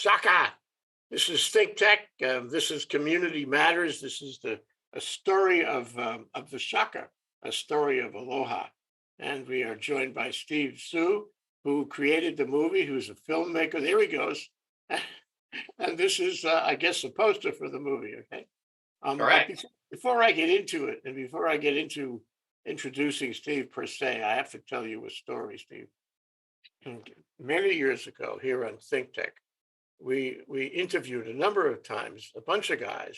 Shaka. This is ThinkTech. This is Community Matters. This is a story of the Shaka, a story of Aloha. And we are joined by Steve Su, who created the movie, who's a filmmaker. There he goes. And this is, I guess, the poster for the movie. Okay. But Correct. before I get into it, and before I get into introducing Steve per se, I have to tell you a story, Steve. Many years ago, here on ThinkTech, we interviewed a number of times a bunch of guys.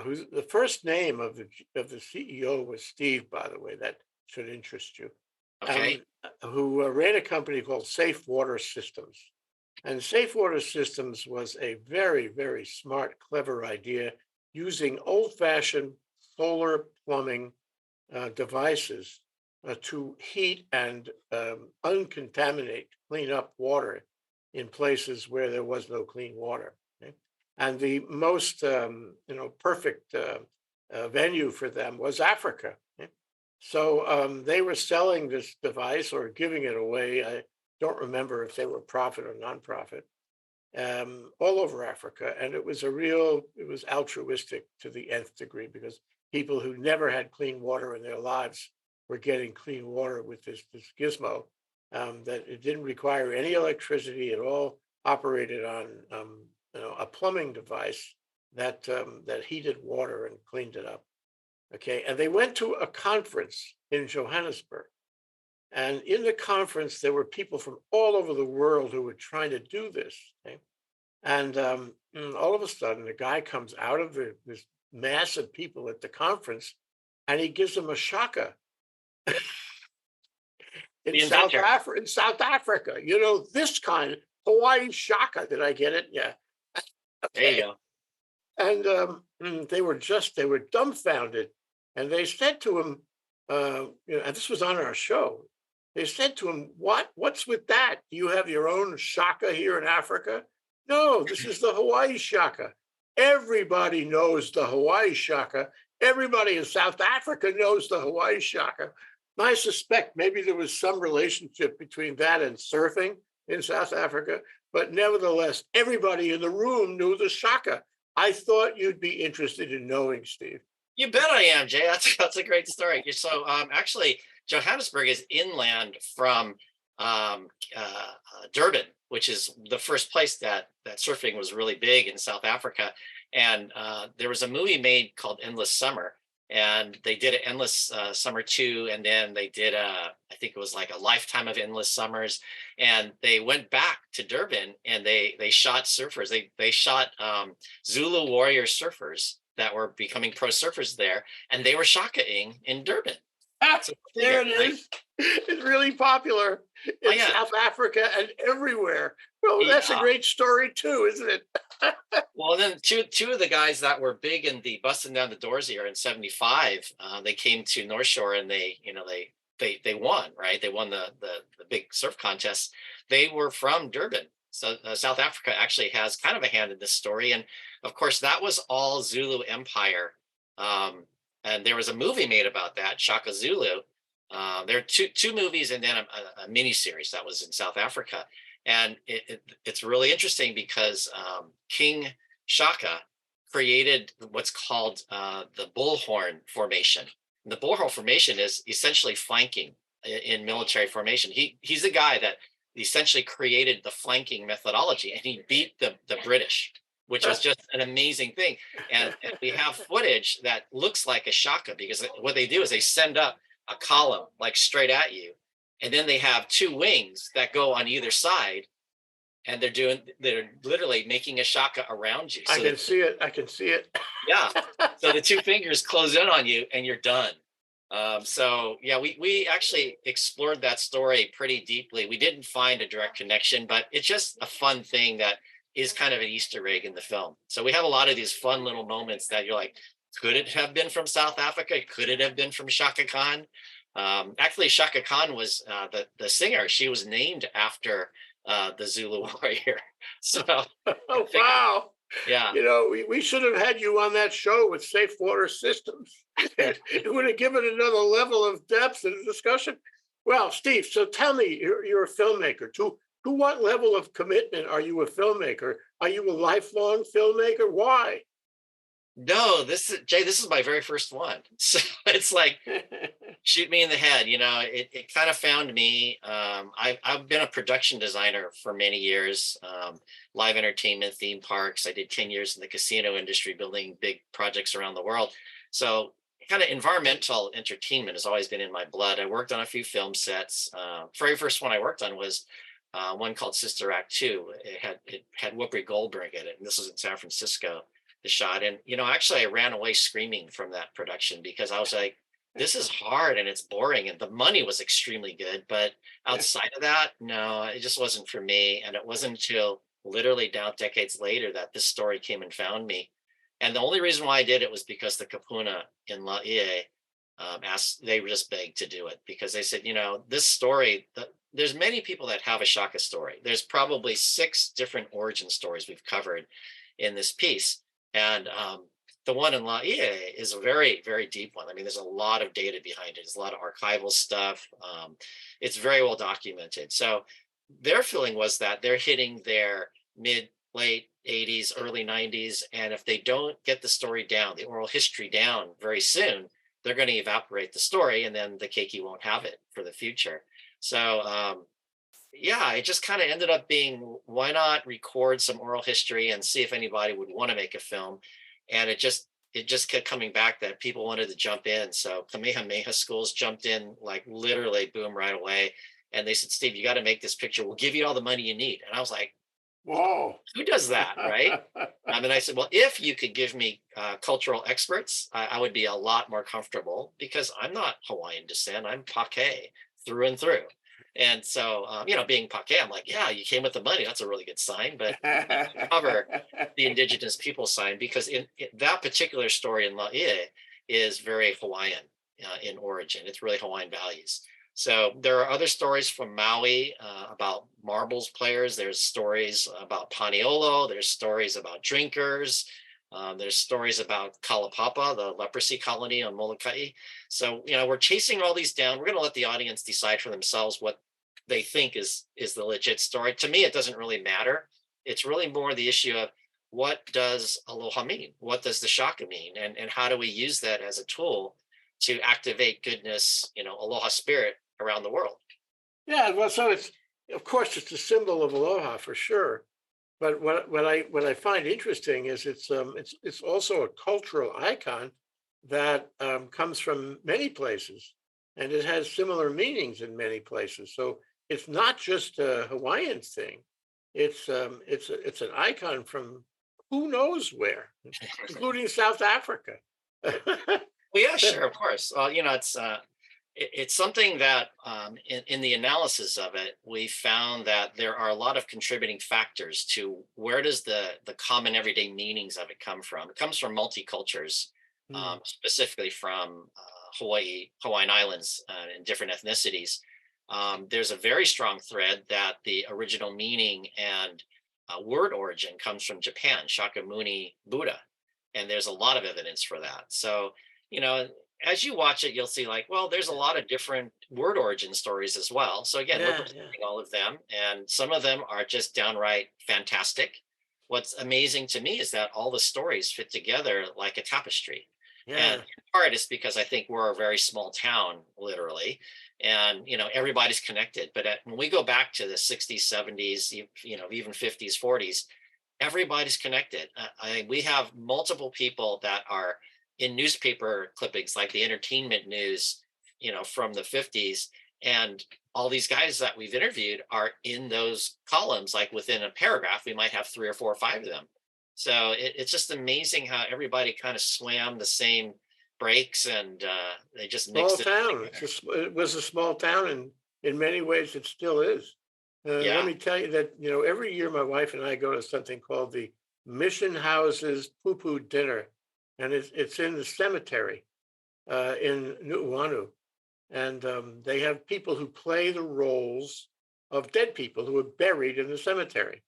Who's the first name of the CEO was Steve, by the way. That should interest you. Okay. Who ran a company called Safe Water Systems. And Safe Water Systems was a very, very smart, clever idea using old-fashioned solar plumbing devices to heat and uncontaminate, clean up water in places where there was no clean water. Okay? And the most, perfect venue for them was Africa. Okay? So they were selling this device or giving it away. I don't remember if they were profit or nonprofit, all over Africa. And it was altruistic to the nth degree because people who never had clean water in their lives were getting clean water with this gizmo that it didn't require any electricity at all, operated on a plumbing device that heated water and cleaned it up. Okay, and they went to a conference in Johannesburg, and in the conference there were people from all over the world who were trying to do this. Okay? And all of a sudden, a guy comes out of this mass of people at the conference, and he gives them a shaka The inventor. In South Africa. This kind of Hawaii shaka. Did I get it? Yeah. There you Okay. go. And they were dumbfounded, and they said to him, and this was on our show. They said to him, "What's with that? Do you have your own shaka here in Africa?" No, this is the Hawaii shaka. Everybody knows the Hawaii shaka. Everybody in South Africa knows the Hawaii shaka. I suspect maybe there was some relationship between that and surfing in South Africa, but nevertheless, everybody in the room knew the shaka. I thought you'd be interested in knowing, Steve. You bet I am, Jay. That's a great story. So actually, Johannesburg is inland from Durban, which is the first place that surfing was really big in South Africa. And there was a movie made called Endless Summer, and they did an Endless Summer 2, and then they did I think it was like a lifetime of Endless Summers, and they went back to Durban and they shot surfers. They shot Zulu warrior surfers that were becoming pro surfers there, and they were shakaing in Durban. So There it right? is. It's really popular Oh in yeah, South Africa and everywhere. Well, that's a yeah. great story too, isn't it? Well, then two of the guys that were big in the busting down the doors here in '75, they came to North Shore and they won, right? They won the big surf contest. They were from Durban, so South Africa actually has kind of a hand in this story. And of course, that was all Zulu Empire. And there was a movie made about that, Shaka Zulu. There are two movies and then a mini series that was in South Africa. And it's really interesting because King Shaka created what's called the bullhorn formation. And the bullhorn formation is essentially flanking in military formation. He's the guy that essentially created the flanking methodology, and he beat the British, which was just an amazing thing. And we have footage that looks like a shaka because what they do is they send up a column like straight at you, and then they have two wings that go on either side, and they're literally making a shaka around you. I So can see it. I can see it. yeah, so the two fingers close in on you and you're done. So yeah, we actually explored that story pretty deeply. We didn't find a direct connection, but it's just a fun thing that is kind of an Easter egg in the film. So we have a lot of these fun little moments that you're like, could it have been from South Africa? Could it have been from Shaka Khan? Actually, Shaka Khan was the singer. She was named after the Zulu warrior. So Oh, wow. yeah, We should have had you on that show with Safe Water Systems. It would have given another level of depth and discussion. Well, Steve, so tell me, you're a filmmaker. To to what level of commitment are you a filmmaker? Are you a lifelong filmmaker? Why? No, this is Jay, this is my very first one. So it's like shoot me in the head. It kind of found me. I've been a production designer for many years, live entertainment, theme parks. I did 10 years in the casino industry, building big projects around the world. So kind of environmental entertainment has always been in my blood. I worked on a few film sets. Very first one I worked on was one called Sister Act 2. It had Whoopi Goldberg in it, and this was in San Francisco, the shot. And actually I ran away screaming from that production because I was like, this is hard and it's boring, and the money was extremely good, but outside of that, no, it just wasn't for me. And it wasn't until literally now decades later that this story came and found me. And the only reason why I did it was because the kapuna in Laie asked, they were just begged to do it because they said, this story, there's many people that have a Shaka story. There's probably 6 different origin stories we've covered in this piece. And the one in Laie is a very, very deep one. I mean, there's a lot of data behind it. There's a lot of archival stuff. It's very well documented. So their feeling was that they're hitting their late 80s, early 90s. And if they don't get the story down, the oral history down very soon, they're going to evaporate the story, and then the keiki won't have it for the future. So yeah, it just kind of ended up being, why not record some oral history and see if anybody would want to make a film? And it just kept coming back that people wanted to jump in. So Kamehameha schools jumped in, like literally boom, right away. And they said, Steve, you got to make this picture. We'll give you all the money you need. And I was like, Whoa. who does that, right? And I said, well, if you could give me cultural experts, I would be a lot more comfortable because I'm not Hawaiian descent. I'm Pake through and through. And so, being Pake, I'm like, yeah, you came with the money. That's a really good sign. But cover the indigenous people sign, because in that particular story in Laie is very Hawaiian in origin. It's really Hawaiian values. So there are other stories from Maui about marbles players. There's stories about Paniolo. There's stories about drinkers. There's stories about Kalapapa, the leprosy colony on Molokai. So, we're chasing all these down. We're going to let the audience decide for themselves what they think is the legit story. To me, it doesn't really matter. It's really more the issue of, what does aloha mean? What does the shaka mean? And how do we use that as a tool to activate goodness, aloha spirit around the world? Yeah, well, so of course it's a symbol of aloha for sure. But what I find interesting is it's also a cultural icon that comes from many places, and it has similar meanings in many places. So it's not just a Hawaiian thing. It's an icon from who knows where, including South Africa. Well, yeah, sure, of course. Well, it's something that in the analysis of it, we found that there are a lot of contributing factors to where does the common everyday meanings of it come from. It comes from multicultures, Hmm. specifically from Hawaiian Islands, and different ethnicities. There's a very strong thread that the original meaning and word origin comes from Japan, Shakyamuni Buddha, and there's a lot of evidence for that. So, you know, as you watch it, you'll see like, well, there's a lot of different word origin stories as well. So again, we're Yeah, yeah, presenting all of them, and some of them are just downright fantastic. What's amazing to me is that all the stories fit together like a tapestry. And yeah. in part it's because I think we're a very small town, literally, and everybody's connected. But when we go back to the 60s, 70s, even 50s, 40s, everybody's connected. We have multiple people that are in newspaper clippings, like the entertainment news, from the 50s. And all these guys that we've interviewed are in those columns, like within a paragraph, we might have 3 or 4 or 5 of them. So it's just amazing how everybody kind of swam the same breaks, and they just Small mixed it town. together. It was a small town, and in many ways, it still is. Let Yeah. me tell you that every year my wife and I go to something called the Mission Houses Poo Poo Dinner, and it's in the cemetery in Nuuanu, and they have people who play the roles of dead people who are buried in the cemetery.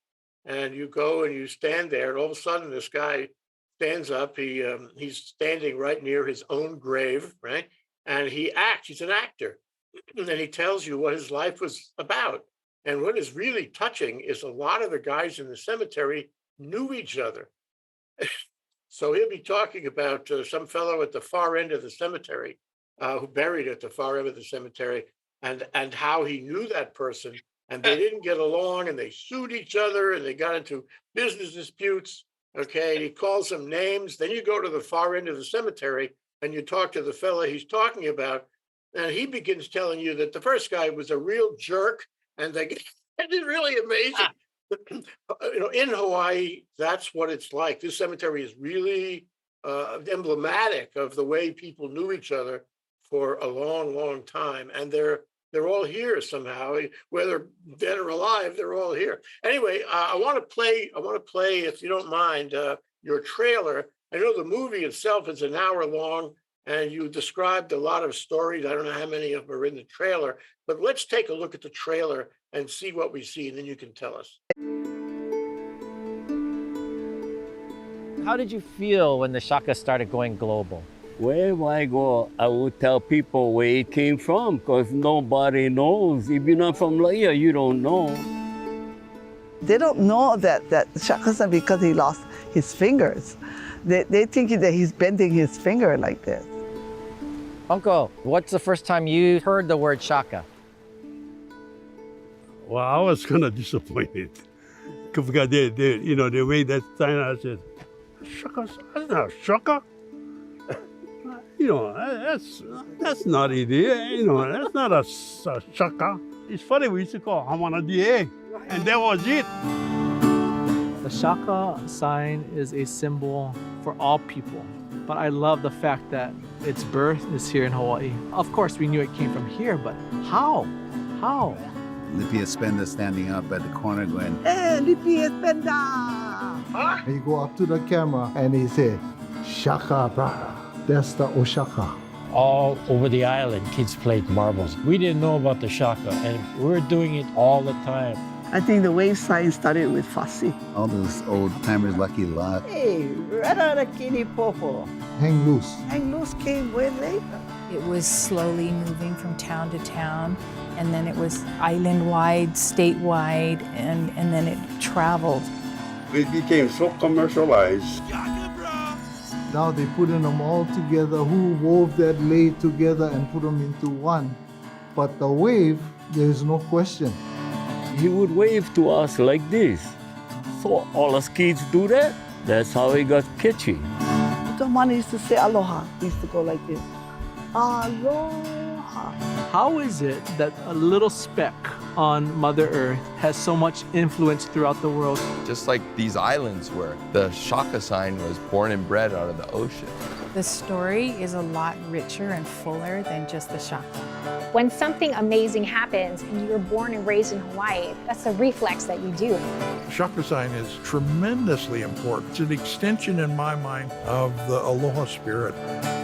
And you go and you stand there, and all of a sudden, this guy stands up. He's standing right near his own grave, right? And he acts. He's an actor, and he tells you what his life was about. And what is really touching is a lot of the guys in the cemetery knew each other. So he'll be talking about some fellow at the far end of the cemetery, who buried at the far end of the cemetery, and how he knew that person, and they didn't get along, and they sued each other, and they got into business disputes. Okay, and he calls them names. Then you go to the far end of the cemetery, and you talk to the fella he's talking about, and he begins telling you that the first guy was a real jerk, and they it is really amazing. In Hawaii, that's what it's like. This cemetery is really emblematic of the way people knew each other for a long, long time, and they're all here somehow, whether dead or alive. They're all here. Anyway, I want to play. I want to play, if you don't mind, your trailer. I know the movie itself is an hour long, and you described a lot of stories. I don't know how many of them are in the trailer, but let's take a look at the trailer and see what we see, and then you can tell us. How did you feel when the Shaka started going global? Wherever I go, I will tell people where it came from, because nobody knows. If you're not from here, you don't know. They don't know that Shaka-san, because he lost his fingers, they think that he's bending his finger like this. Uncle, what's the first time you heard the word Shaka? Well, I was kind of disappointed because they made that sign. I said, "Shaka, that's not Shaka." That's not it. That's not a Shaka. It's funny, we used to call Hamana DA, and that was it. The Shaka sign is a symbol for all people, but I love the fact that its birth is here in Hawaii. Of course, we knew it came from here, but how? How? Lipia Spenda standing up at the corner going, Hey, Lipia Spenda! He go up to the camera and he say, Shaka, brother. That's the Oshaka. All over the island, kids played marbles. We didn't know about the Shaka, and we were doing it all the time. I think the wave sign started with Fassi. all those old timers, Lucky Lot. Hey, Rara Kini Popo. Hang loose. Hang loose came way later. It was slowly moving from town to town, and then it was island-wide, statewide, and then it traveled. It became so commercialized. Now they putting them all together. Who wove that laid together and put them into one? But the wave, there's no question. He would wave to us like this. So all us kids do that. That's how he got catchy. Tomani used to say aloha. He used to go like this. Aloha. How is it that a little speck on Mother Earth has so much influence throughout the world? Just like these islands where the Shaka sign was born and bred out of the ocean. The story is a lot richer and fuller than just the Shaka. When something amazing happens and you're born and raised in Hawaii, that's a reflex that you do. Shaka sign is tremendously important. It's an extension in my mind of the Aloha spirit.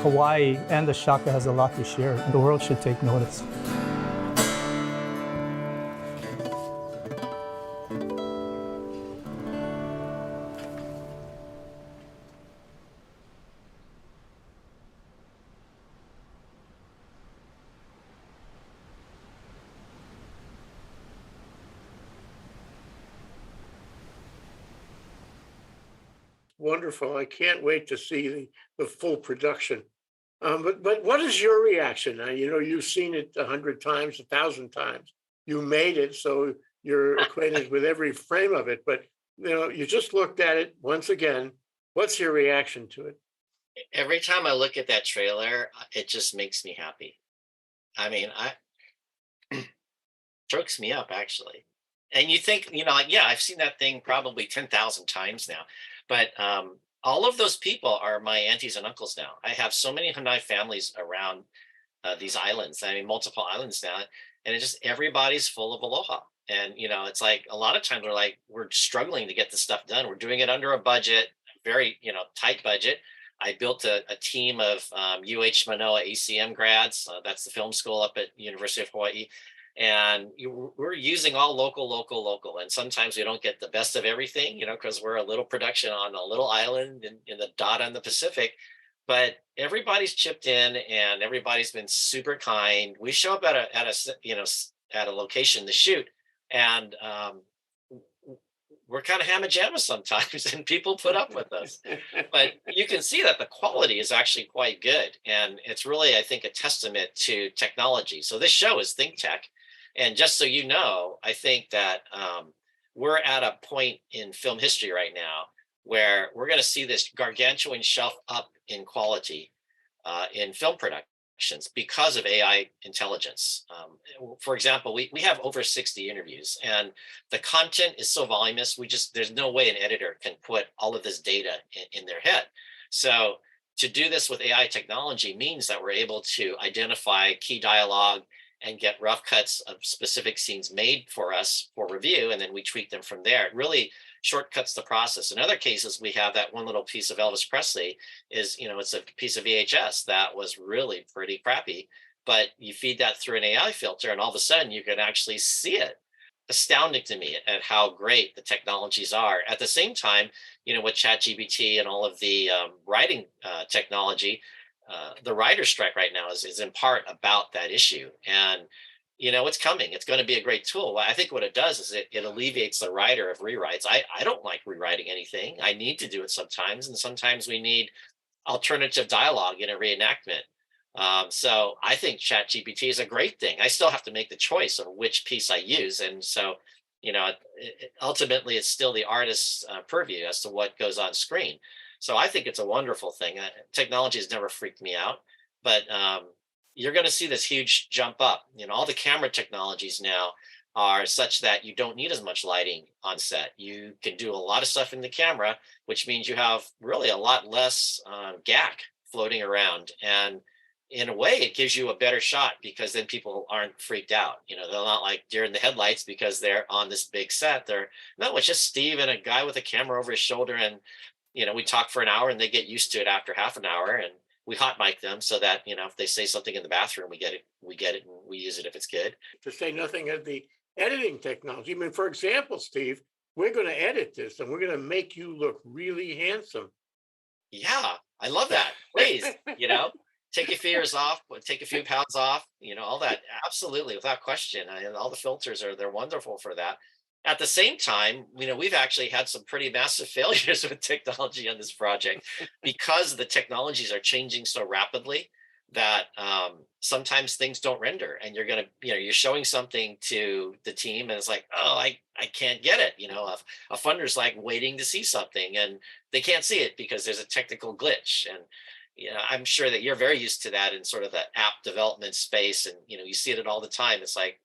Hawaii and the Shaka has a lot to share. The world should take notice. Wonderful. I can't wait to see the full production. But what is your reaction? You've seen it 100 times, 1,000 times. You made it, so you're acquainted with every frame of it. But you just looked at it once again. What's your reaction to it? Every time I look at that trailer, it just makes me happy. I mean, chokes me up actually. And you think, I've seen that thing probably 10,000 times now. But all of those people are my aunties and uncles now. I have so many Hanai families around these islands. I mean, multiple islands now. And it's just everybody's full of aloha. And, it's like a lot of times we're struggling to get this stuff done. We're doing it under a budget, very, tight budget. I built a team of UH Manoa ACM grads. That's the film school up at University of Hawaii. And we're using all local. And sometimes we don't get the best of everything, because we're a little production on a little island in the dot on the Pacific. But everybody's chipped in and everybody's been super kind. We show up at a location to shoot. And we're kind of hammer jammer sometimes, and people put up with us. But you can see that the quality is actually quite good. And it's really, I think, a testament to technology. So this show is ThinkTech. And just so you know, I think that we're at a point in film history right now where we're going to see this gargantuan shelf up in quality in film productions because of AI intelligence. For example, we have over 60 interviews, and the content is so voluminous, there's no way an editor can put all of this data in their head. So to do this with AI technology means that we're able to identify key dialogue and get rough cuts of specific scenes made for us for review, and then we tweak them from there. It really shortcuts the process. In other cases, we have that one little piece of Elvis Presley it's a piece of VHS that was really pretty crappy, but you feed that through an AI filter and all of a sudden you can actually see it. Astounding to me at how great the technologies are. At the same time, with ChatGPT and all of the writing technology, the writer's strike right now is in part about that issue. And it's coming. It's going to be a great tool. I think what it does is it alleviates the writer of rewrites. I don't like rewriting anything. I need to do it sometimes, and sometimes we need alternative dialogue in a reenactment. So I think ChatGPT is a great thing. I still have to make the choice of which piece I use, and so ultimately it's still the artist's purview as to what goes on screen. So I think it's a wonderful thing. Technology has never freaked me out, but you're going to see this huge jump up. All the camera technologies now are such that you don't need as much lighting on set. You can do a lot of stuff in the camera, which means you have really a lot less gack floating around. And in a way, it gives you a better shot because then people aren't freaked out. They're not like deer in the headlights because they're on this big set. No, it's just Steve and a guy with a camera over his shoulder. And, we talk for an hour and they get used to it after half an hour. And we hot mic them so that, if they say something in the bathroom, we get it and we use it if it's good. To say nothing of the editing technology. I mean, for example, Steve, we're going to edit this and we're going to make you look really handsome. Yeah, I love that. Please, take your fears off, take a few pounds off, all that. Absolutely, without question. All the filters they're wonderful for that. At the same time, we've actually had some pretty massive failures with technology on this project because the technologies are changing so rapidly that sometimes things don't render, and you're showing something to the team and it's like, oh, I can't get it. A funder's like waiting to see something and they can't see it because there's a technical glitch. And I'm sure that you're very used to that in sort of the app development space, and you see it all the time. It's like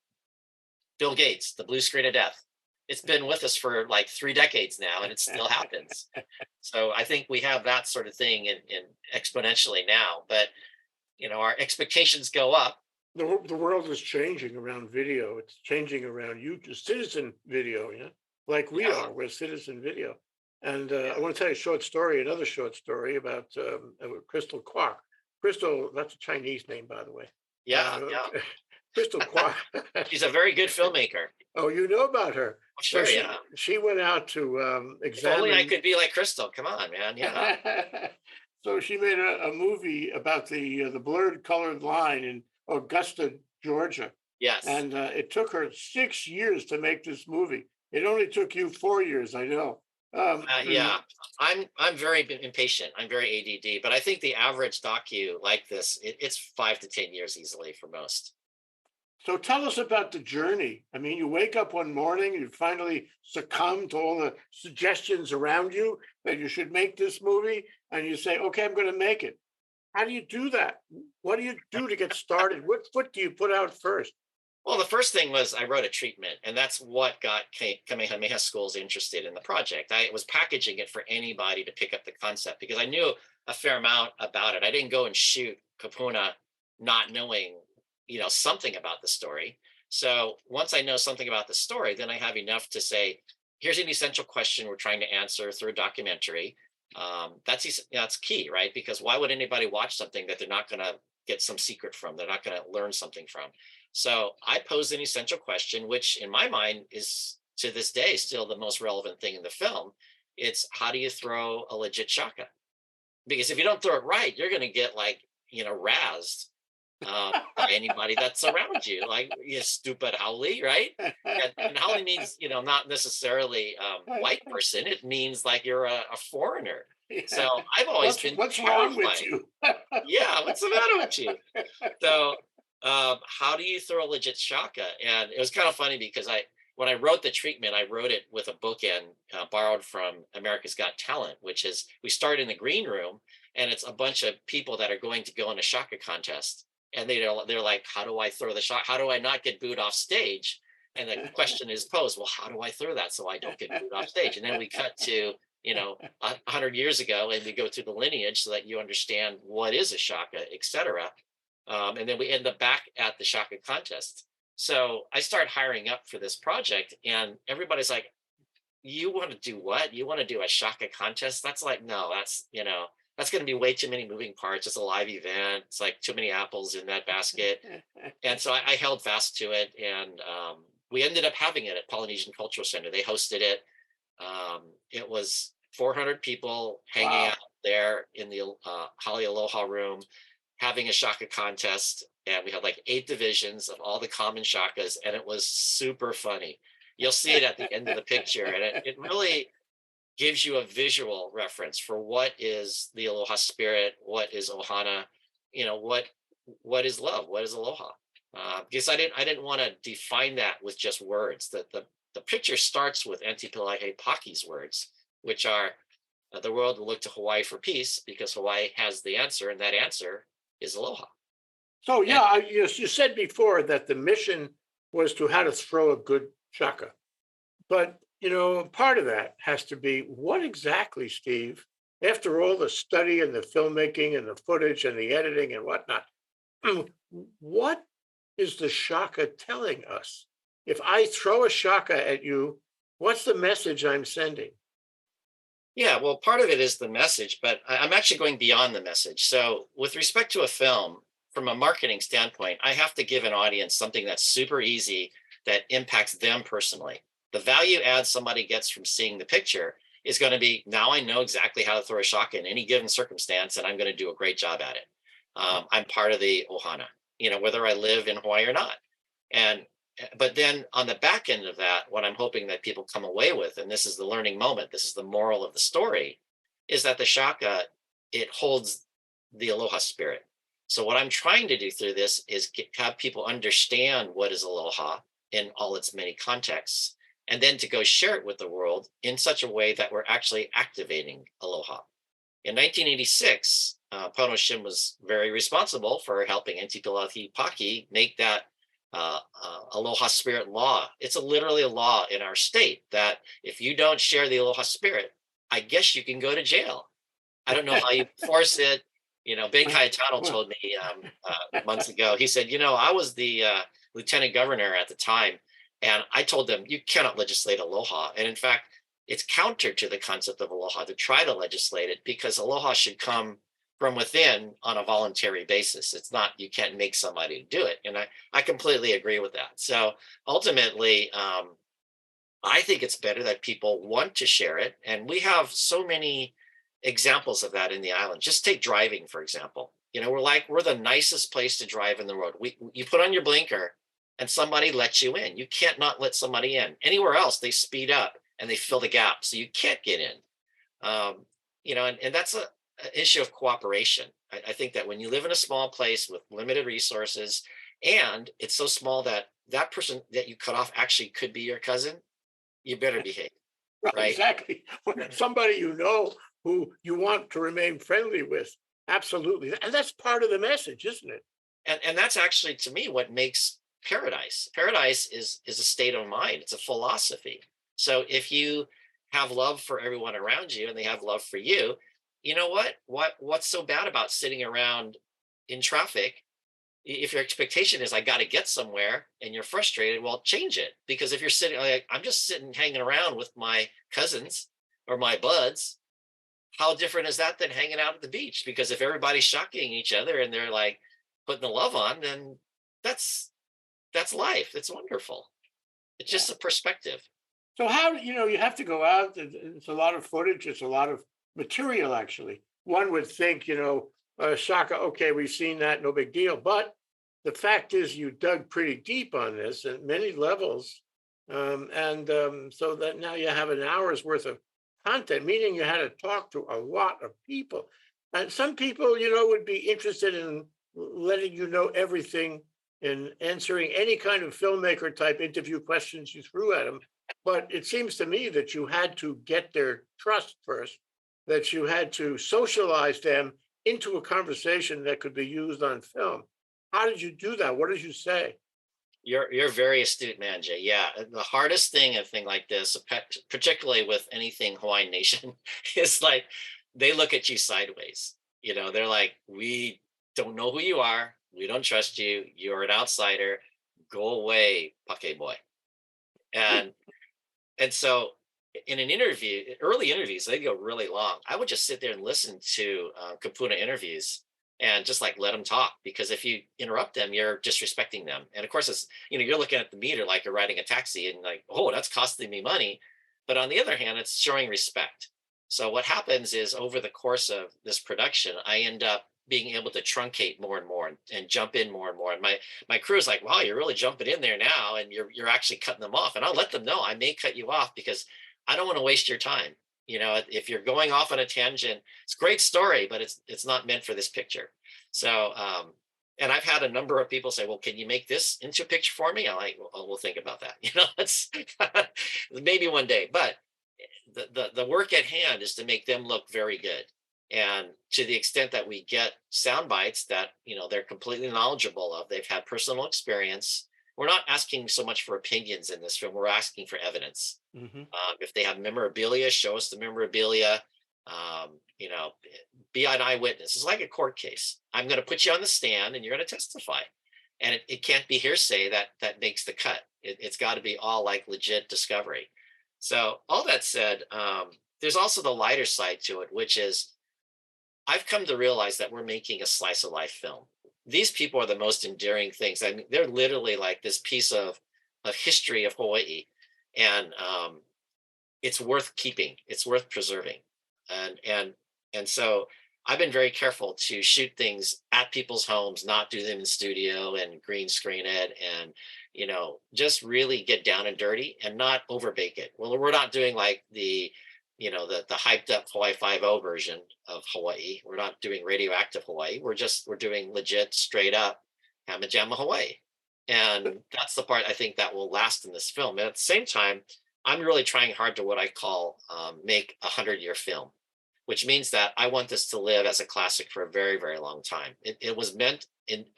Bill Gates, the blue screen of death. It's been with us for like 3 decades now, and it still happens. So I think we have that sort of thing in exponentially now. But our expectations go up. The world is changing around video. It's changing around YouTube, citizen video. Like we are. We're citizen video. And I want to tell you another short story about Crystal Kwok. Crystal, that's a Chinese name, by the way. Yeah. Crystal Kwok. She's a very good filmmaker. Oh, you know about her? Sure, so yeah. She went out to examine. If only I could be like Crystal. Come on, man. Yeah. So she made a movie about the blurred colored line in Augusta, Georgia. Yes. And it took her 6 years to make this movie. It only took you 4 years, I know. Yeah, I'm very impatient. I'm very ADD, but I think the average docu like this, it's 5 to 10 years easily for most. So tell us about the journey. I mean, you wake up one morning, you finally succumb to all the suggestions around you that you should make this movie, and you say, okay, I'm going to make it. How do you do that? What do you do to get started? What foot do you put out first? Well, the first thing was I wrote a treatment, and that's what got Kamehameha Schools interested in the project. I was packaging it for anybody to pick up the concept because I knew a fair amount about it. I didn't go and shoot Kapuna not knowing, something about the story. So once I know something about the story, then I have enough to say, here's an essential question we're trying to answer through a documentary. That's key, right? Because why would anybody watch something that they're not going to get some secret from? They're not going to learn something from. So I posed an essential question, which in my mind is to this day still the most relevant thing in the film. It's how do you throw a legit shaka? Because if you don't throw it right, you're going to get razzed by anybody that's around you, like, you stupid haole, right? And haole means, not necessarily white person. It means like you're a foreigner. So I've always been What's wrong with terrified. you? Yeah, what's the matter with you? So, how do you throw a legit shaka? And it was kind of funny because when I wrote the treatment, I wrote it with a bookend borrowed from America's Got Talent, which is we start in the green room, and it's a bunch of people that are going to go in a shaka contest, and they're like, how do I throw the shaka? How do I not get booed off stage? And the question is posed, well, how do I throw that so I don't get booed off stage? And then we cut to 100 years ago, and we go through the lineage so that you understand what is a shaka, etc. And then we end up back at the shaka contest. So I start hiring up for this project, and everybody's like, you want to do what? You want to do a shaka contest? That's like, no, that's going to be way too many moving parts. It's a live event. It's like too many apples in that basket. And so I held fast to it, and we ended up having it at Polynesian Cultural Center. They hosted it. It was 400 people hanging out there in the Hale Aloha room, having a shaka contest. And we had like 8 divisions of all the common shakas, and it was super funny. You'll see it at the end of the picture, and it really gives you a visual reference for what is the Aloha spirit, what is Ohana, what is love, what is Aloha. Because I didn't want to define that with just words. The picture starts with Antipilai Paki's words, which are the world will look to Hawaii for peace because Hawaii has the answer, and that answer is Aloha. So yeah, you said before that the mission was to how to throw a good shaka. But, part of that has to be what exactly, Steve, after all the study and the filmmaking and the footage and the editing and whatnot, what is the shaka telling us? If I throw a shaka at you, what's the message I'm sending? Yeah, well, part of it is the message, but I'm actually going beyond the message. So with respect to a film, from a marketing standpoint, I have to give an audience something that's super easy that impacts them personally. The value add somebody gets from seeing the picture is going to be, now I know exactly how to throw a shaka in any given circumstance, and I'm going to do a great job at it. I'm part of the Ohana, whether I live in Hawaii or not. But then on the back end of that, what I'm hoping that people come away with, and this is the learning moment, this is the moral of the story, is that the shaka, it holds the Aloha spirit. So what I'm trying to do through this is have people understand what is Aloha in all its many contexts, and then to go share it with the world in such a way that we're actually activating Aloha. In 1986, Pono Shim was very responsible for helping Antipilai Paki make that Aloha spirit law. It's literally a law in our state that if you don't share the Aloha spirit, I guess you can go to jail. I don't know how you force it. Ben Cayetano told me months ago, he said, I was the lieutenant governor at the time, and I told them, you cannot legislate Aloha. And in fact, it's counter to the concept of Aloha to try to legislate it, because Aloha should come from within on a voluntary basis. It's not, you can't make somebody do it. And I completely agree with that. So ultimately, I think it's better that people want to share it. And we have so many examples of that in the island. Just take driving, for example. We're the nicest place to drive in the world. You put on your blinker and somebody lets you in. You can't not let somebody in. Anywhere else, they speed up and they fill the gap, so you can't get in. And that's an issue of cooperation. I think that when you live in a small place with limited resources, and it's so small that that person that you cut off actually could be your cousin, you better behave. Right? Exactly. Somebody who you want to remain friendly with. Absolutely. And that's part of the message, isn't it? And that's actually, to me, what makes paradise. Paradise is a state of mind. It's a philosophy. So if you have love for everyone around you and they have love for you, you know what's so bad about sitting around in traffic? If your expectation is I got to get somewhere and you're frustrated, well, change it. Because if you're sitting, like, I'm just sitting hanging around with my cousins or my buds, how different is that than hanging out at the beach? Because if everybody's shocking each other and they're like putting the love on, then that's life. It's wonderful. It's just a perspective. So how, you have to go out. It's a lot of footage. It's a lot of material, actually. One would think, Shaka, okay, we've seen that, no big deal. But the fact is you dug pretty deep on this at many levels. So that now you have an hour's worth of content, meaning you had to talk to a lot of people. And some people, would be interested in letting you know everything and answering any kind of filmmaker type interview questions you threw at them. But it seems to me that you had to get their trust first, that you had to socialize them into a conversation that could be used on film. How did you do that? What did you say? You're a very astute man, Jay. Yeah, the hardest thing, a thing like this, particularly with anything Hawaiian Nation, is like they look at you sideways. They're like, we don't know who you are. We don't trust you. You're an outsider. Go away, pake boy. And so in an interview, early interviews, they go really long. I would just sit there and listen to Kapuna interviews and just like let them talk, because if you interrupt them, you're disrespecting them. And of course, it's, you're looking at the meter like you're riding a taxi and like, oh, that's costing me money. But on the other hand, it's showing respect. So what happens is over the course of this production, I end up being able to truncate more and more and jump in more and more. And my crew is like, wow, you're really jumping in there now. And you're actually cutting them off. And I'll let them know I may cut you off because I don't want to waste your time. If you're going off on a tangent, it's a great story, but it's not meant for this picture. So, and I've had a number of people say, well, can you make this into a picture for me? I'm like, well, we'll think about that. It's maybe one day, but the work at hand is to make them look very good. And to the extent that we get sound bites that, they're completely knowledgeable of, they've had personal experience. We're not asking so much for opinions in this film. We're asking for evidence. Mm-hmm. If they have memorabilia, show us the memorabilia. Be an eyewitness. It's like a court case. I'm going to put you on the stand and you're going to testify. And it can't be hearsay that makes the cut. It's got to be all like legit discovery. So all that said, there's also the lighter side to it, which is I've come to realize that we're making a slice of life film. These people are the most endearing things. I mean, they're literally like this piece of history of Hawaii, and it's worth keeping. It's worth preserving, and so I've been very careful to shoot things at people's homes, not do them in studio and green screen it, and just really get down and dirty and not overbake it. Well, we're not doing like the hyped up Hawaii 5.0 version of Hawaii. We're not doing radioactive Hawaii. We're doing legit, straight up Hama Jama Hawaii. And that's the part I think that will last in this film. And at the same time, I'm really trying hard to what I call make a 100-year film, which means that I want this to live as a classic for a very, very long time. It was meant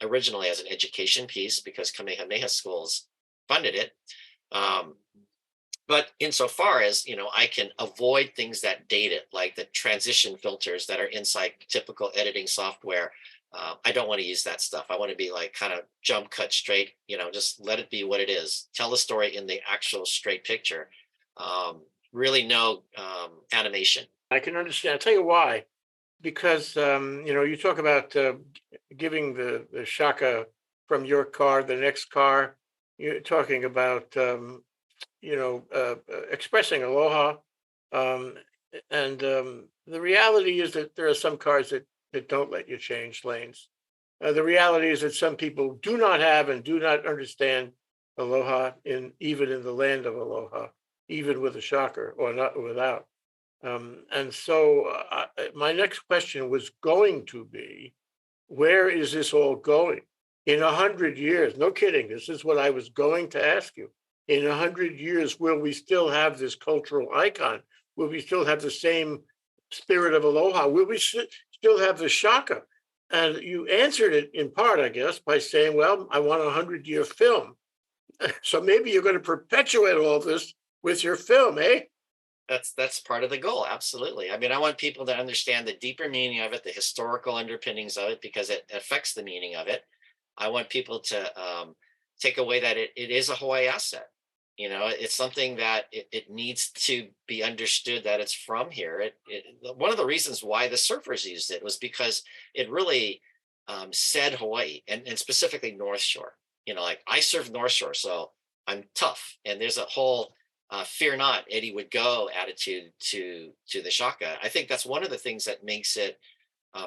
originally as an education piece because Kamehameha schools funded it. But insofar as, I can avoid things that date it, like the transition filters that are inside typical editing software. I don't want to use that stuff. I want to be like kind of jump cut straight, just let it be what it is. Tell the story in the actual straight picture. Really no animation. I can understand. I'll tell you why. Because, you talk about giving the Shaka from your car, the next car. You're talking about expressing aloha. The reality is that there are some cars that don't let you change lanes. The reality is that some people do not have and do not understand aloha even in the land of aloha, even with a shocker or not without. So my next question was going to be, where is this all going? In 100 years, no kidding, this is what I was going to ask you. In 100 years, will we still have this cultural icon? Will we still have the same spirit of aloha? Will we still have the Shaka? And you answered it in part, I guess, by saying, well, I want a 100-year film. So maybe you're going to perpetuate all this with your film, eh? That's part of the goal. Absolutely. I mean, I want people to understand the deeper meaning of it, the historical underpinnings of it, because it affects the meaning of it. I want people to take away that it is a Hawaii asset. It's something that it needs to be understood that it's from here. One of the reasons why the surfers used it was because it really said Hawaii and specifically North Shore. Like I surf North Shore, so I'm tough. And there's a whole fear not, Eddie would go attitude to the Shaka. I think that's one of the things that makes it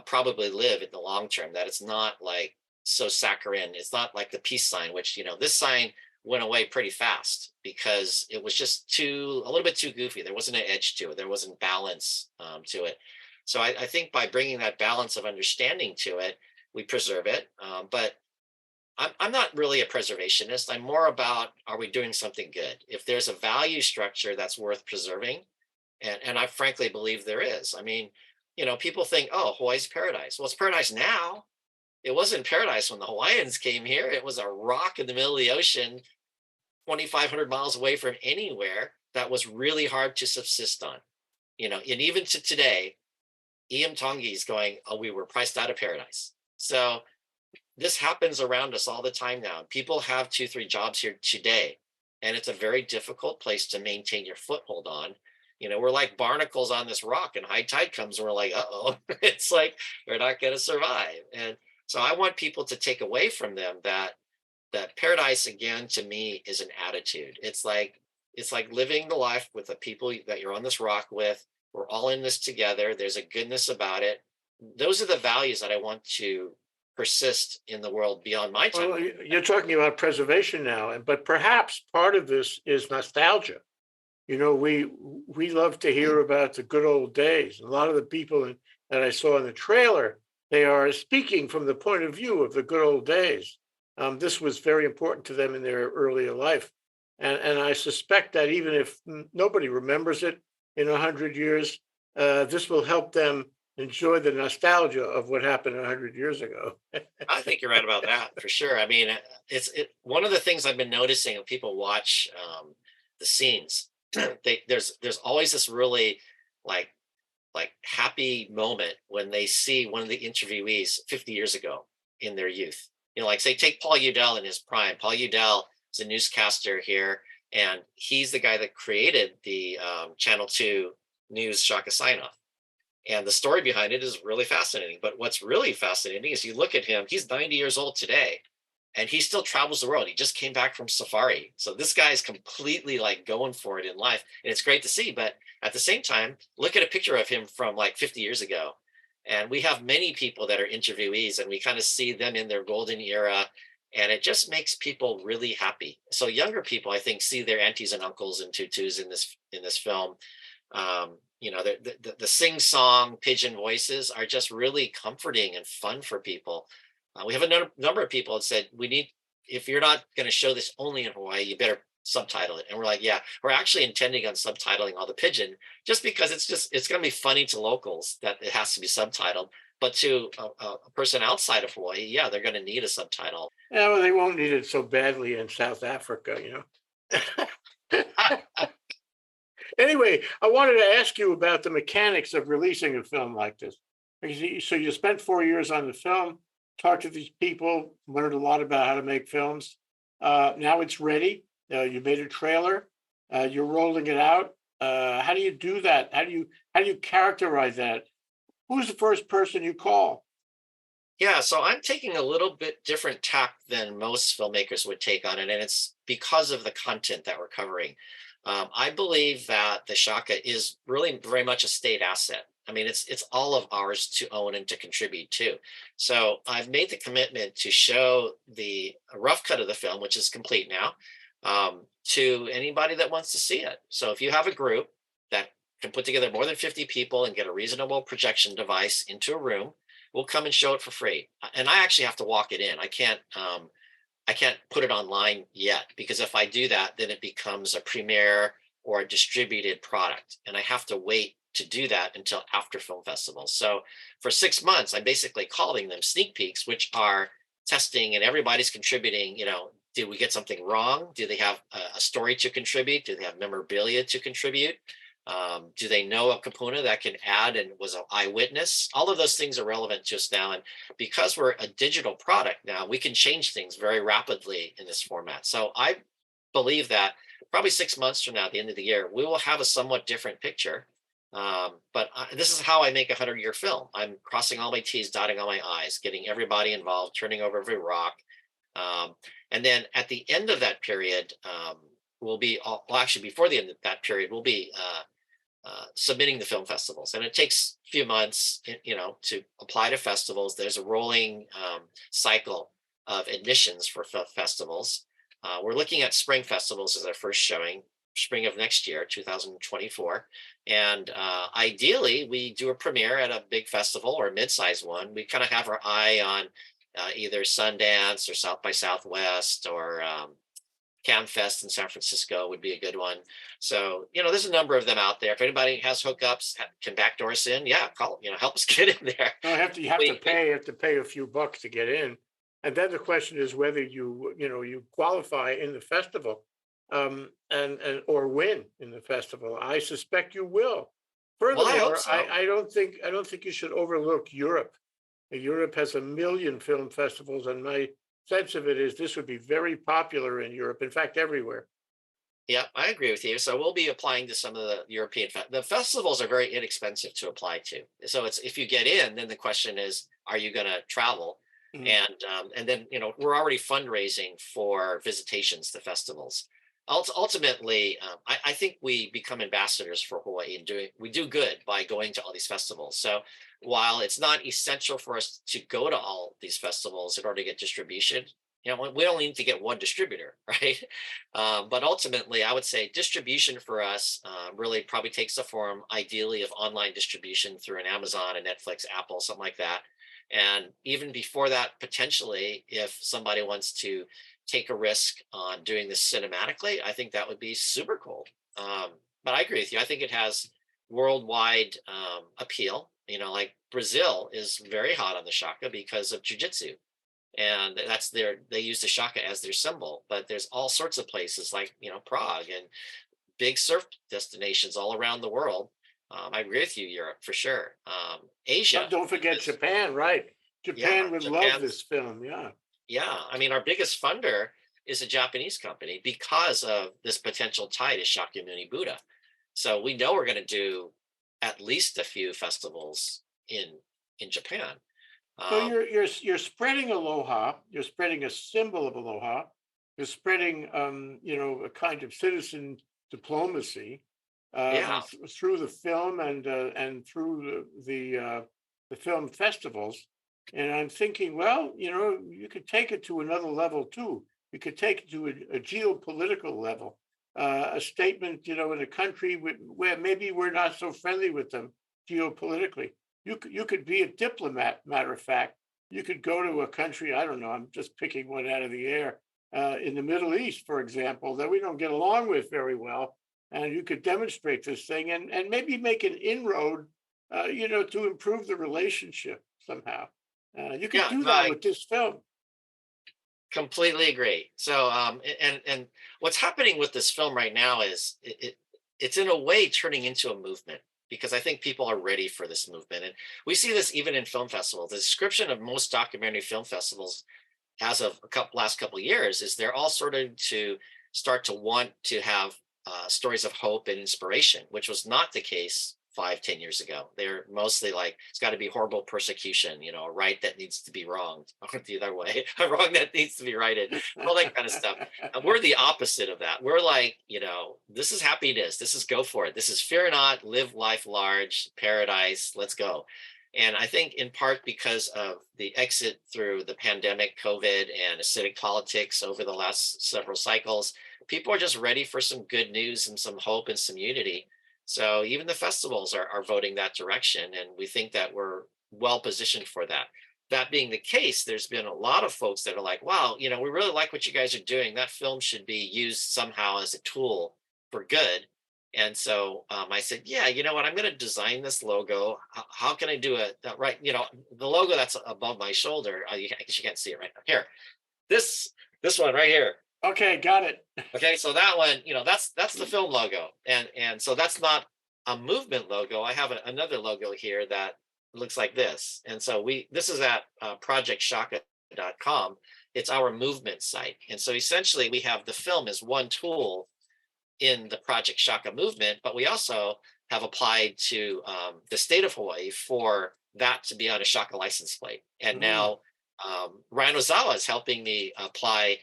probably live in the long term, that it's not like so saccharine. It's not like the peace sign, which, this sign went away pretty fast because it was just a little bit too goofy. There wasn't an edge to it. There wasn't balance to it. So I think by bringing that balance of understanding to it, we preserve it. But I'm not really a preservationist. I'm more about, are we doing something good? If there's a value structure that's worth preserving, and I frankly believe there is. I mean, people think, oh, Hawaii's paradise. Well, it's paradise now. It wasn't paradise when the Hawaiians came here. It was a rock in the middle of the ocean, 2,500 miles away from anywhere, that was really hard to subsist on. And even to today, Iam Tongi is going, oh, we were priced out of paradise. So this happens around us all the time now. People have 2-3 jobs here today, and it's a very difficult place to maintain your foothold on. We're like barnacles on this rock, and high tide comes and we're like, uh-oh, it's like we're not going to survive. And so I want people to take away from them that paradise, again, to me, is an attitude. It's like living the life with the people that you're on this rock with. We're all in this together. There's a goodness about it. Those are the values that I want to persist in the world beyond my time. Well, you're talking about preservation now, but perhaps part of this is nostalgia. We love to hear about the good old days. A lot of the people that I saw in the trailer, they are speaking from the point of view of the good old days. This was very important to them in their earlier life. And I suspect that even if nobody remembers it in 100 years, this will help them enjoy the nostalgia of what happened 100 years ago. I think you're right about that, for sure. I mean, it's one of the things I've been noticing when people watch the scenes. There's always this really like happy moment when they see one of the interviewees 50 years ago in their youth. Like say, take Paul Udell in his prime. Paul Udell is a newscaster here, and he's the guy that created the Channel 2 News Shaka sign-off. And the story behind it is really fascinating. But what's really fascinating is you look at him, he's 90 years old today, and he still travels the world. He just came back from safari. So this guy is completely like going for it in life. And it's great to see. But at the same time, look at a picture of him from like 50 years ago. And we have many people that are interviewees, and we kind of see them in their golden era. And it just makes people really happy. So younger people, I think, see their aunties and uncles in tutus in this film. The sing-song pigeon voices are just really comforting and fun for people. We have a number of people that said, if you're not going to show this only in Hawaii, you better subtitle it. And we're like, yeah, we're actually intending on subtitling all the pigeon, just because it's going to be funny to locals that it has to be subtitled. But to a person outside of Hawaii, yeah, they're going to need a subtitle. Yeah, well, they won't need it so badly in South Africa, Anyway, I wanted to ask you about the mechanics of releasing a film like this. So you spent 4 years on the film, talked to these people, learned a lot about how to make films. Now it's ready. You made a trailer. You're rolling it out. How do you do that? How do you characterize that? Who's the first person you call? Yeah, so I'm taking a little bit different tack than most filmmakers would take on it, and it's because of the content that we're covering. I believe that the Shaka is really very much a state asset. I mean, it's all of ours to own and to contribute to. So I've made the commitment to show a rough cut of the film, which is complete now, to anybody that wants to see it. So if you have a group that can put together more than 50 people and get a reasonable projection device into a room, we'll come and show it for free. And I actually have to walk it in. I can't put it online yet, because if I do that, then it becomes a premiere or a distributed product. And I have to wait to do that until after film festivals. So for 6 months, I'm basically calling them sneak peeks, which are testing, and everybody's contributing. Did we get something wrong? Do they have a story to contribute? Do they have memorabilia to contribute? Do they know a kapuna that can add and was an eyewitness? All of those things are relevant to us now. And because we're a digital product now, we can change things very rapidly in this format. So I believe that probably 6 months from now, at the end of the year, we will have a somewhat different picture. But this is how I make a 100-year film. I'm crossing all my T's, dotting all my I's, getting everybody involved, turning over every rock. And then at the end of that period, before the end of that period, we'll be submitting the film festivals. And it takes a few months, to apply to festivals. There's a rolling cycle of admissions for festivals. We're looking at spring festivals as our first showing, spring of next year, 2024. And ideally, we do a premiere at a big festival or a mid-sized one. We kind of have our eye on either Sundance or South by Southwest or CamFest in San Francisco would be a good one. So, there's a number of them out there. If anybody has hookups, can backdoor us in, yeah, call, help us get in there. You have to pay a few bucks to get in. And then the question is whether you qualify in the festival and or win in the festival. I suspect you will. Furthermore, I hope so. I don't think you should overlook Europe. Europe has a million film festivals, and my sense of it is this would be very popular in Europe. In fact, everywhere. Yeah, I agree with you. So we'll be applying to some of the European the festivals are very inexpensive to apply to. So it's if you get in, then the question is, are you going to travel? And then we're already fundraising for visitations to festivals. Ultimately, I think we become ambassadors for Hawaii and we do good by going to all these festivals. So while it's not essential for us to go to all these festivals in order to get distribution, we only need to get one distributor, right? But ultimately, I would say distribution for us really probably takes the form, ideally, of online distribution through an Amazon, a Netflix, Apple, something like that. And even before that, potentially, if somebody wants to take a risk on doing this cinematically, I think that would be super cool. But I agree with you. I think it has worldwide appeal. Like Brazil is very hot on the Shaka because of jiu-jitsu. And they use the Shaka as their symbol. But there's all sorts of places like, Prague and big surf destinations all around the world. I agree with you, Europe, for sure. Asia. Don't forget Japan, right? Japan would love this film, yeah. Yeah, I mean, our biggest funder is a Japanese company because of this potential tie to Shakyamuni Buddha. So we know we're going to do at least a few festivals in Japan. So you're spreading aloha. You're spreading a symbol of aloha. You're spreading, a kind of citizen diplomacy through the film and through the film festivals. And I'm thinking, well, you could take it to another level too. You could take it to a geopolitical level, a statement, in a country where maybe we're not so friendly with them geopolitically. You could be a diplomat. Matter of fact, you could go to a country. I don't know. I'm just picking one out of the air. In the Middle East, for example, that we don't get along with very well, and you could demonstrate this thing and maybe make an inroad, to improve the relationship somehow. You can do that with this film. Completely agree. So, and what's happening with this film right now is it's in a way turning into a movement because I think people are ready for this movement. And we see this even in film festivals. The description of most documentary film festivals as of last couple of years is they're all sort of to start to want to have stories of hope and inspiration, which was not the case 5-10 years ago. They're mostly like, it's got to be horrible persecution, a right that needs to be wronged, or the other way, a wrong that needs to be righted, all that kind of stuff. And we're the opposite of that. We're like, this is happiness. This is go for it. This is fear not, live life large, paradise, let's go. And I think in part because of the exit through the pandemic, COVID, and acidic politics over the last several cycles, people are just ready for some good news and some hope and some unity. So even the festivals are voting that direction, and we think that we're well positioned for that. That being the case, there's been a lot of folks that are like, wow, we really like what you guys are doing. That film should be used somehow as a tool for good. And so I said, yeah, you know what, I'm going to design this logo. How can I do it? Right. The logo that's above my shoulder, I guess you can't see it right now. Here, this one right here. Okay, got it. Okay, so that one, that's the film logo, and so that's not a movement logo. I have another logo here that looks like this, and so this is at projectshaka.com. It's our movement site, and so essentially we have the film as one tool in the Project Shaka movement, but we also have applied to the state of Hawaii for that to be on a Shaka license plate, and now Ryan Ozawa is helping me apply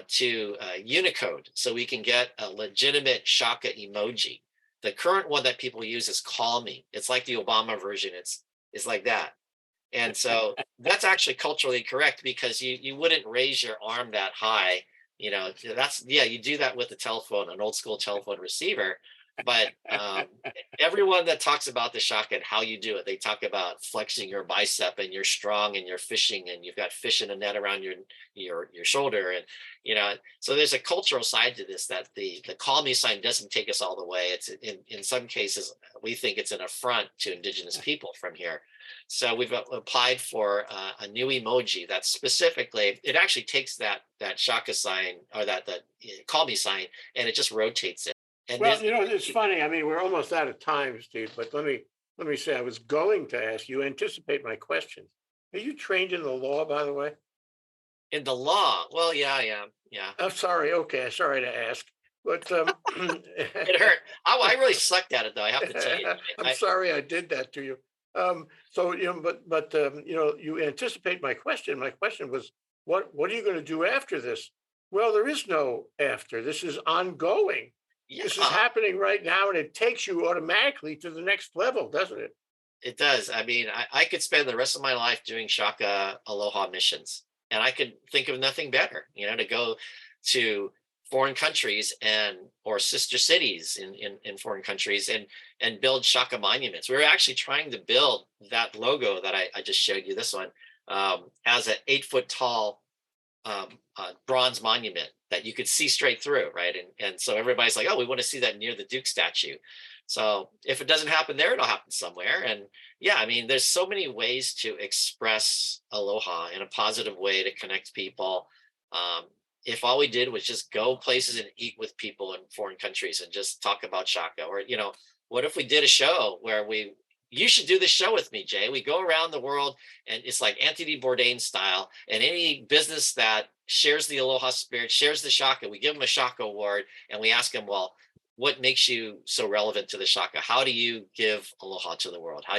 to Unicode so we can get a legitimate Shaka emoji. The current one that people use is call me. It's like the Obama version. It's like that. And so that's actually culturally correct, because you wouldn't raise your arm that high. You do that with a telephone, an old school telephone receiver. But everyone that talks about the shaka and how you do it, they talk about flexing your bicep and you're strong and you're fishing and you've got fish in a net around your shoulder. And, so there's a cultural side to this, that the call me sign doesn't take us all the way. It's in some cases, we think it's an affront to indigenous people from here. So we've applied for a new emoji that specifically, it actually takes that shaka sign, or that call me sign, and it just rotates it. And well, it's funny. I mean, we're almost out of time, Steve, but let me say, I was going to ask you, anticipate my question. Are you trained in the law, by the way? In the law? Well, yeah, I am. Yeah. I'm sorry. Okay. Sorry to ask, but it hurt. I really sucked at it, though. I have to tell you. I'm sorry I did that to you. So, you anticipate my question. My question was, what are you going to do after this? Well, there is no after. This is ongoing. Yeah. This is happening right now, and it takes you automatically to the next level, doesn't it? It does. I mean, I could spend the rest of my life doing Shaka Aloha missions, and I could think of nothing better, to go to foreign countries or sister cities in foreign countries and build Shaka monuments. We were actually trying to build that logo that I just showed you, this one, as an 8-foot tall bronze monument that you could see straight through, right? And so everybody's like, oh, we want to see that near the Duke statue. So if it doesn't happen there, it'll happen somewhere. And yeah, I mean, there's so many ways to express aloha in a positive way to connect people. If all we did was just go places and eat with people in foreign countries and just talk about Shaka, or, what if we did a show where you should do this show with me, Jay. We go around the world, and it's like Anthony Bourdain style, and any business that shares the Aloha spirit, shares the Shaka, we give them a Shaka award, and we ask them, well, what makes you so relevant to the Shaka? How do you give Aloha to the world? How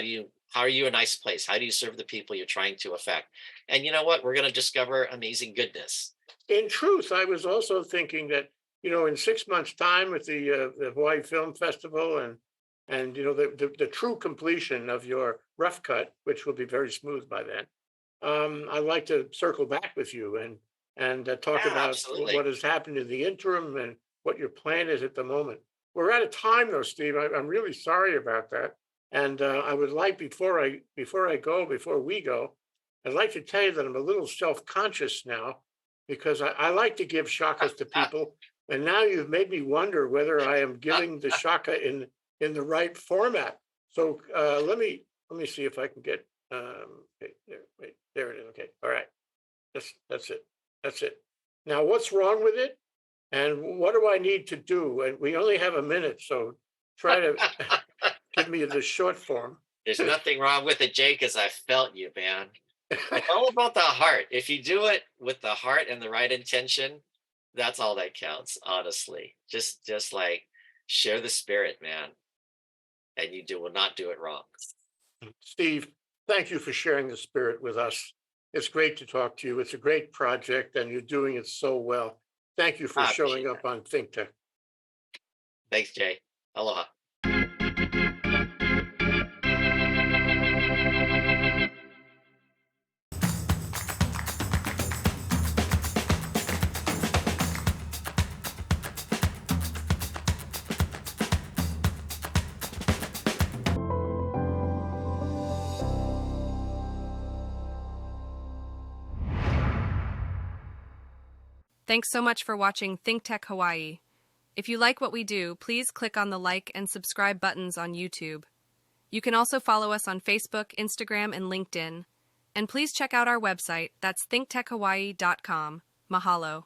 are you a nice place? How do you serve the people you're trying to affect? And you know what? We're going to discover amazing goodness. In truth, I was also thinking that, in 6 months' time with the Hawaii Film Festival and the true completion of your rough cut, which will be very smooth by then, I'd like to circle back with you and talk about absolutely. What has happened in the interim and what your plan is at the moment. We're out of time, though, Steve. I'm really sorry about that. And I would like, before we go, I'd like to tell you that I'm a little self-conscious now, because I like to give shakas to people. And now you've made me wonder whether I am giving the shaka in the right format. So let me see if I can get, there it is. Okay. All right. That's it. Now, what's wrong with it? And what do I need to do? And we only have a minute, so try to give me the short form. There's nothing wrong with it, Jay, because I felt you, man. It's all about the heart. If you do it with the heart and the right intention, that's all that counts, honestly. Just like share the spirit, man. And will not do it wrong. Steve, thank you for sharing the spirit with us. It's great to talk to you. It's a great project, and you're doing it so well. Thank you for showing up on ThinkTech. Thanks, Jay. Aloha. Thanks so much for watching ThinkTech Hawaii. If you like what we do, please click on the like and subscribe buttons on YouTube. You can also follow us on Facebook, Instagram, and LinkedIn. And please check out our website. That's thinktechhawaii.com. Mahalo.